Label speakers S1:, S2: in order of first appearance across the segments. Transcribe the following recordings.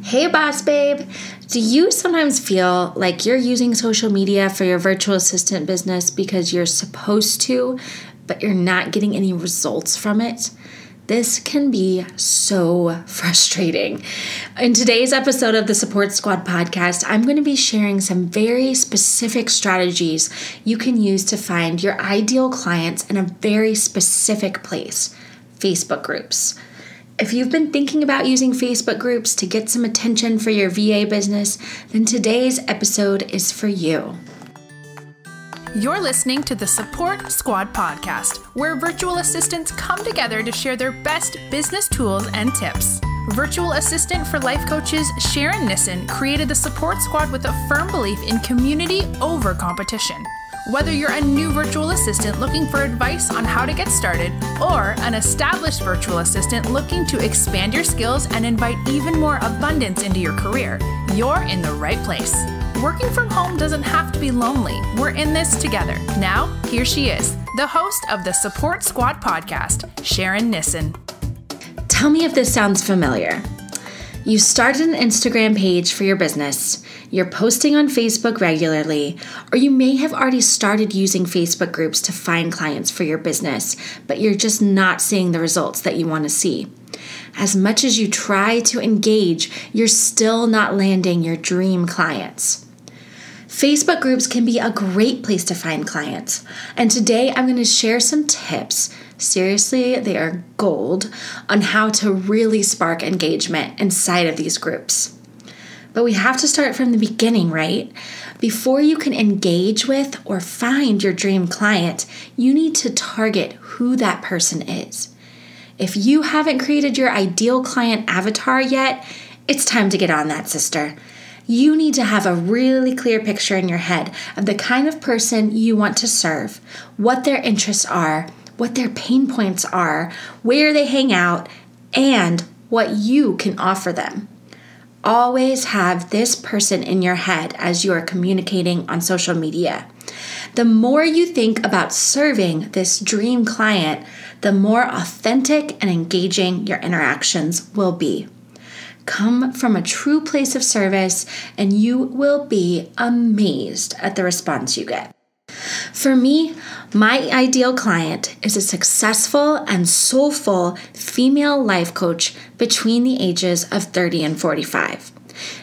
S1: Hey boss babe, do you sometimes feel like you're using social media for your virtual assistant business because you're supposed to, but you're not getting any results from it? This can be so frustrating. In today's episode of the Support Squad podcast, I'm going to be sharing some very specific strategies you can use to find your ideal clients in a very specific place, Facebook groups. If you've been thinking about using Facebook groups to get some attention for your VA business, then today's episode is for you.
S2: You're listening to the Support Squad podcast, where virtual assistants come together to share their best business tools and tips. Virtual assistant for life coaches Sharon Nissen created the Support Squad with a firm belief in community over competition. Whether you're a new virtual assistant looking for advice on how to get started, or an established virtual assistant looking to expand your skills and invite even more abundance into your career, you're in the right place. Working from home doesn't have to be lonely. We're in this together. Now, here she is, the host of the Support Squad podcast, Sharon Nissen.
S1: Tell me if this sounds familiar. You started an Instagram page for your business, you're posting on Facebook regularly, or you may have already started using Facebook groups to find clients for your business, but you're just not seeing the results that you want to see. As much as you try to engage, you're still not landing your dream clients. Facebook groups can be a great place to find clients, and today I'm going to share some tips. Seriously, they are gold on how to really spark engagement inside of these groups. But we have to start from the beginning, right? Before you can engage with or find your dream client, you need to target who that person is. If you haven't created your ideal client avatar yet, it's time to get on that, sister. You need to have a really clear picture in your head of the kind of person you want to serve, what their interests are, what their pain points are, where they hang out, and what you can offer them. Always have this person in your head as you are communicating on social media. The more you think about serving this dream client, the more authentic and engaging your interactions will be. Come from a true place of service, and you will be amazed at the response you get. For me, my ideal client is a successful and soulful female life coach between the ages of 30 and 45.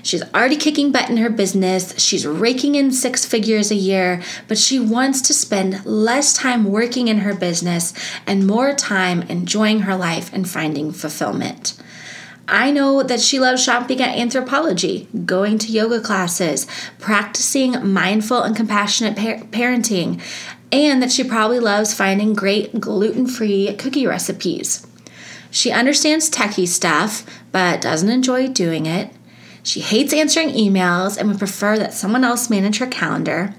S1: She's already kicking butt in her business, she's raking in 6 figures a year, but she wants to spend less time working in her business and more time enjoying her life and finding fulfillment. I know that she loves shopping at Anthropologie, going to yoga classes, practicing mindful and compassionate parenting, and that she probably loves finding great gluten-free cookie recipes. She understands techie stuff, but doesn't enjoy doing it. She hates answering emails and would prefer that someone else manage her calendar.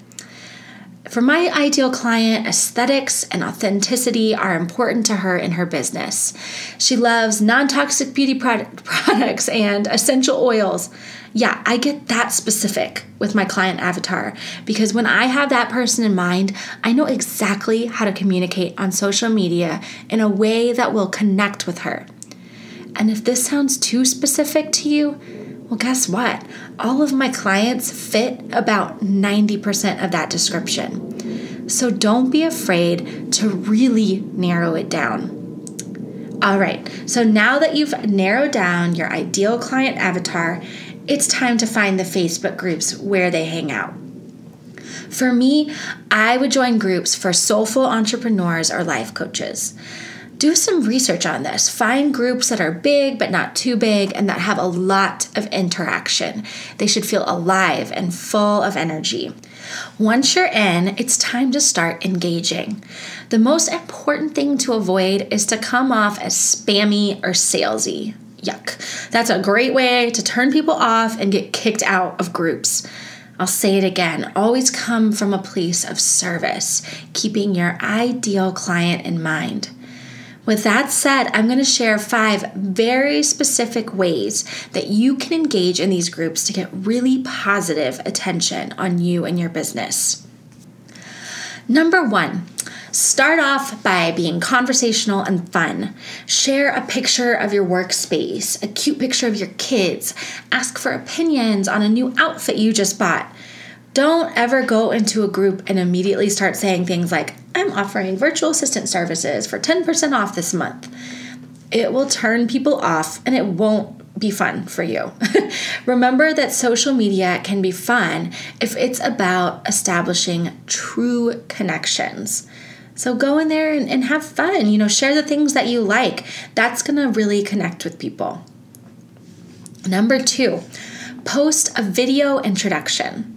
S1: For my ideal client, aesthetics and authenticity are important to her in her business. She loves non-toxic beauty products and essential oils. Yeah, I get that specific with my client avatar because when I have that person in mind, I know exactly how to communicate on social media in a way that will connect with her. And if this sounds too specific to you, well, guess what? All of my clients fit about 90% of that description. So don't be afraid to really narrow it down. All right, so now that you've narrowed down your ideal client avatar, it's time to find the Facebook groups where they hang out. For me, I would join groups for soulful entrepreneurs or life coaches. Do some research on this. Find groups that are big but not too big and that have a lot of interaction. They should feel alive and full of energy. Once you're in, it's time to start engaging. The most important thing to avoid is to come off as spammy or salesy. Yuck. That's a great way to turn people off and get kicked out of groups. I'll say it again. Always come from a place of service, keeping your ideal client in mind. With that said, I'm going to share 5 very specific ways that you can engage in these groups to get really positive attention on you and your business. Number 1, Start off by being conversational and fun. Share a picture of your workspace, a cute picture of your kids. Ask for opinions on a new outfit you just bought. Don't ever go into a group and immediately start saying things like, I'm offering virtual assistant services for 10% off this month. It will turn people off and it won't be fun for you. Remember that social media can be fun if it's about establishing true connections. So go in there and have fun, share the things that you like. That's going to really connect with people. Number 2, post a video introduction.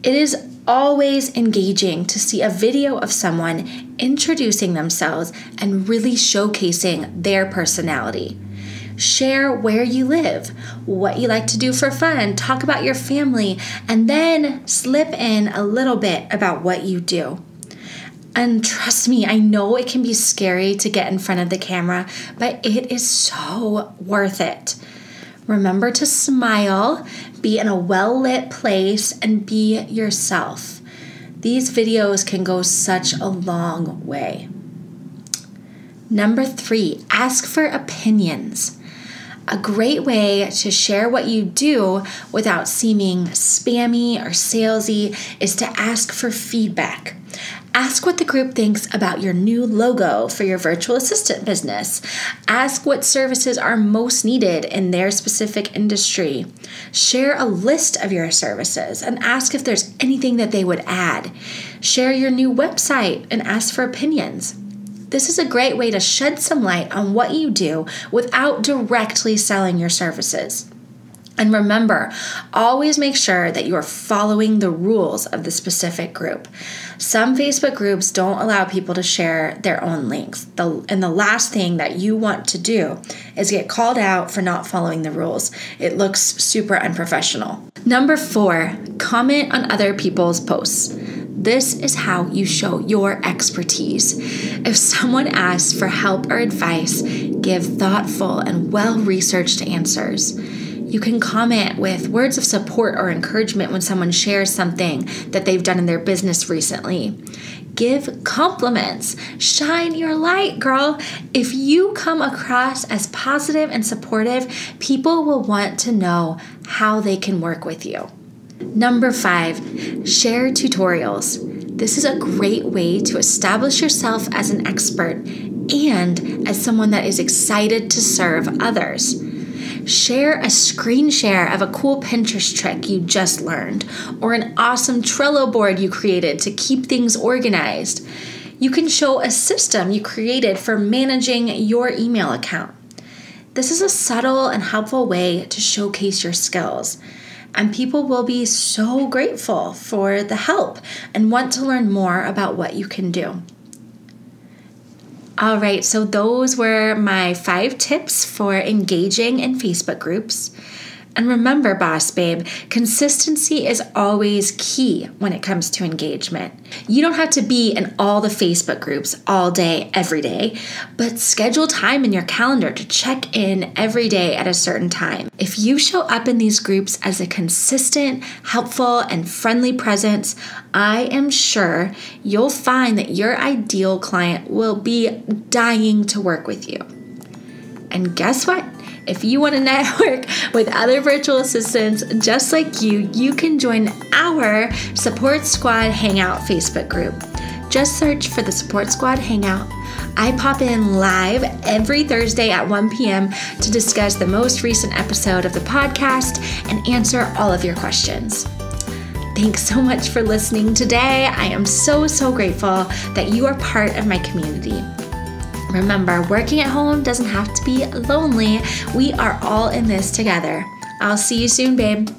S1: It is always engaging to see a video of someone introducing themselves and really showcasing their personality. Share where you live, what you like to do for fun, talk about your family, and then slip in a little bit about what you do. And trust me, I know it can be scary to get in front of the camera, but it is so worth it. Remember to smile, be in a well-lit place, and be yourself. These videos can go such a long way. Number 3, ask for opinions. A great way to share what you do without seeming spammy or salesy is to ask for feedback. Ask what the group thinks about your new logo for your virtual assistant business. Ask what services are most needed in their specific industry. Share a list of your services and ask if there's anything that they would add. Share your new website and ask for opinions. This is a great way to shed some light on what you do without directly selling your services. And remember, always make sure that you are following the rules of the specific group. Some Facebook groups don't allow people to share their own links. And the last thing that you want to do is get called out for not following the rules. It looks super unprofessional. Number 4, comment on other people's posts. This is how you show your expertise. If someone asks for help or advice, give thoughtful and well-researched answers. You can comment with words of support or encouragement when someone shares something that they've done in their business recently. Give compliments. Shine your light, girl. If you come across as positive and supportive, people will want to know how they can work with you. Number 5, share tutorials. This is a great way to establish yourself as an expert and as someone that is excited to serve others. Share a screen share of a cool Pinterest trick you just learned or an awesome Trello board you created to keep things organized. You can show a system you created for managing your email account. This is a subtle and helpful way to showcase your skills, and people will be so grateful for the help and want to learn more about what you can do. All right, so those were my 5 tips for engaging in Facebook groups. And remember, Boss Babe, consistency is always key when it comes to engagement. You don't have to be in all the Facebook groups all day, every day, but schedule time in your calendar to check in every day at a certain time. If you show up in these groups as a consistent, helpful, and friendly presence, I am sure you'll find that your ideal client will be dying to work with you. And guess what? If you want to network with other virtual assistants just like you, you can join our Support Squad Hangout Facebook group. Just search for the Support Squad Hangout. I pop in live every Thursday at 1 p.m. to discuss the most recent episode of the podcast and answer all of your questions. Thanks so much for listening today. I am so grateful that you are part of my community. Remember, working at home doesn't have to be lonely. We are all in this together. I'll see you soon, babe.